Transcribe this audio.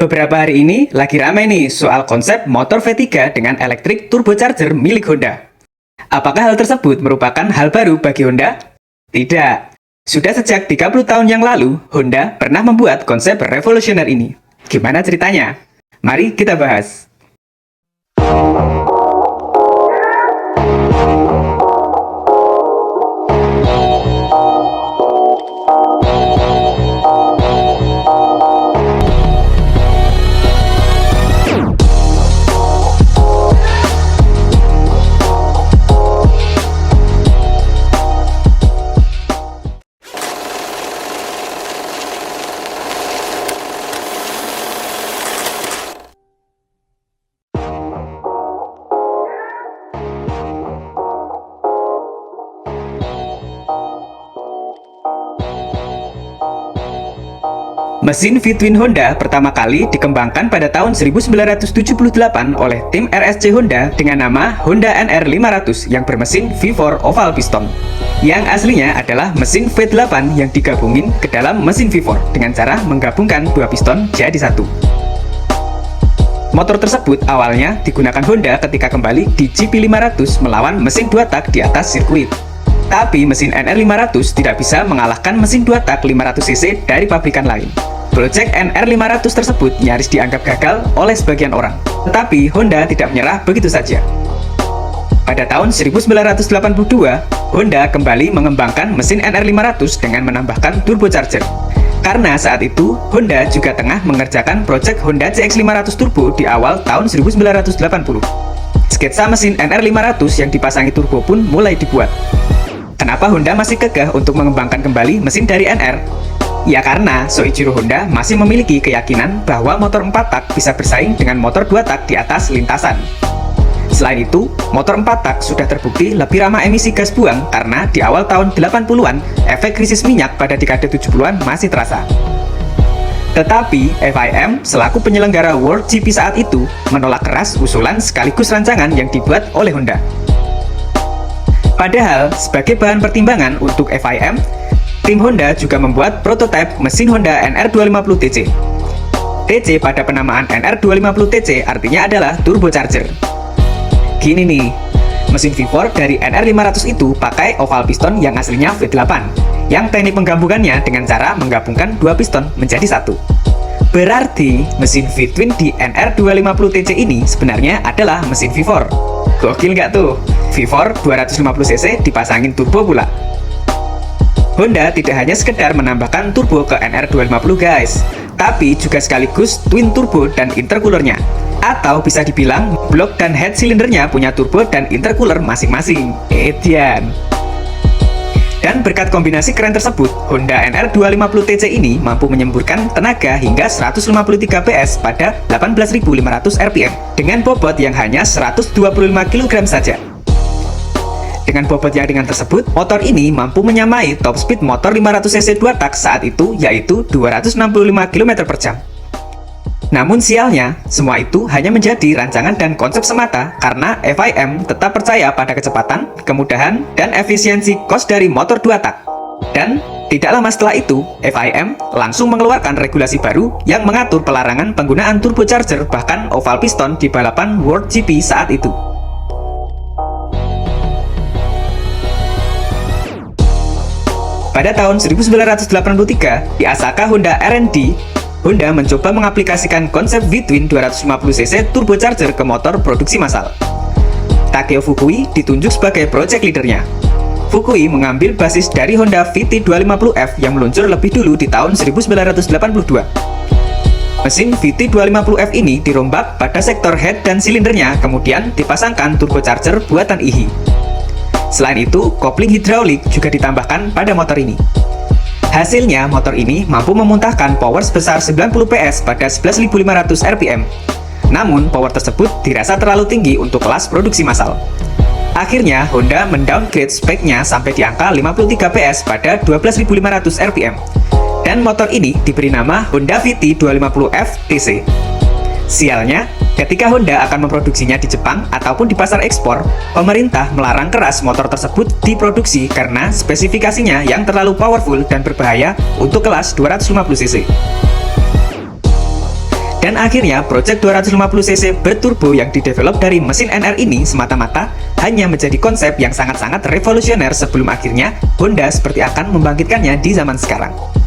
Beberapa hari ini lagi ramai nih soal konsep motor V3 dengan elektrik turbocharger milik Honda. Apakah hal tersebut merupakan hal baru bagi Honda? Tidak. Sudah sejak 30 tahun yang lalu, Honda pernah membuat konsep revolusioner ini. Gimana ceritanya? Mari kita bahas. Mesin V-twin Honda pertama kali dikembangkan pada tahun 1978 oleh tim RSC Honda dengan nama Honda NR500 yang bermesin V4 oval piston. Yang aslinya adalah mesin V8 yang digabungin ke dalam mesin V4 dengan cara menggabungkan dua piston jadi satu. Motor tersebut awalnya digunakan Honda ketika kembali di GP500 melawan mesin 2 tak di atas sirkuit. Tapi mesin NR500 tidak bisa mengalahkan mesin 2 tak 500cc dari pabrikan lain. Project NR500 tersebut nyaris dianggap gagal oleh sebagian orang. Tetapi Honda tidak menyerah begitu saja. Pada tahun 1982, Honda kembali mengembangkan mesin NR500 dengan menambahkan turbocharger. Karena saat itu, Honda juga tengah mengerjakan project Honda CX500 Turbo di awal tahun 1980. Sketsa mesin NR500 yang dipasangi turbo pun mulai dibuat. Kenapa Honda masih kekeh untuk mengembangkan kembali mesin dari NR? Ya karena Soichiro Honda masih memiliki keyakinan bahwa motor 4 tak bisa bersaing dengan motor 2 tak di atas lintasan. Selain itu, motor 4 tak sudah terbukti lebih ramah emisi gas buang karena di awal tahun 80-an, efek krisis minyak pada dekade 70-an masih terasa. Tetapi, FIM selaku penyelenggara World GP saat itu menolak keras usulan sekaligus rancangan yang dibuat oleh Honda. Padahal, sebagai bahan pertimbangan untuk FIM, tim Honda juga membuat prototipe mesin Honda NR250TC. TC pada penamaan NR250TC artinya adalah turbocharger. Gini nih, mesin V4 dari NR500 itu pakai oval piston yang aslinya V8, yang teknik penggabungannya dengan cara menggabungkan dua piston menjadi satu. Berarti, mesin V-twin di NR250TC ini sebenarnya adalah mesin V4. Gokil nggak tuh? V4 250cc dipasangin turbo pula. Honda tidak hanya sekedar menambahkan turbo ke NR250 guys, tapi juga sekaligus twin turbo dan intercoolernya. Atau bisa dibilang, blok dan head silindernya punya turbo dan intercooler masing-masing. Edian. Dan berkat kombinasi keren tersebut, Honda NR250TC ini mampu menyemburkan tenaga hingga 153 PS pada 18.500 rpm dengan bobot yang hanya 125 kg saja. Dengan bobot yang ringan tersebut, motor ini mampu menyamai top speed motor 500cc 2 tak saat itu, yaitu 265 km per jam. Namun sialnya, semua itu hanya menjadi rancangan dan konsep semata karena FIM tetap percaya pada kecepatan, kemudahan, dan efisiensi kos dari motor 2 tak. Dan tidak lama setelah itu, FIM langsung mengeluarkan regulasi baru yang mengatur pelarangan penggunaan turbocharger bahkan oval piston di balapan World GP saat itu. Pada tahun 1983, di Asaka Honda R&D, Honda mencoba mengaplikasikan konsep V-twin 250cc turbocharger ke motor produksi massal. Takeo Fukui ditunjuk sebagai project leadernya. Fukui mengambil basis dari Honda VT250F yang meluncur lebih dulu di tahun 1982. Mesin VT250F ini dirombak pada sektor head dan silindernya, kemudian dipasangkan turbocharger buatan IHI. Selain itu, kopling hidraulik juga ditambahkan pada motor ini. Hasilnya, motor ini mampu memuntahkan power sebesar 90 PS pada 11.500 rpm. Namun, power tersebut dirasa terlalu tinggi untuk kelas produksi massal. Akhirnya, Honda mendowngrade speknya sampai di angka 53 PS pada 12.500 rpm. Dan motor ini diberi nama Honda VT250F TC. Sialnya, ketika Honda akan memproduksinya di Jepang ataupun di pasar ekspor, pemerintah melarang keras motor tersebut diproduksi karena spesifikasinya yang terlalu powerful dan berbahaya untuk kelas 250cc. Dan akhirnya, Project 250cc berturbo yang didevelop dari mesin NR ini semata-mata hanya menjadi konsep yang sangat-sangat revolusioner sebelum akhirnya Honda seperti akan membangkitkannya di zaman sekarang.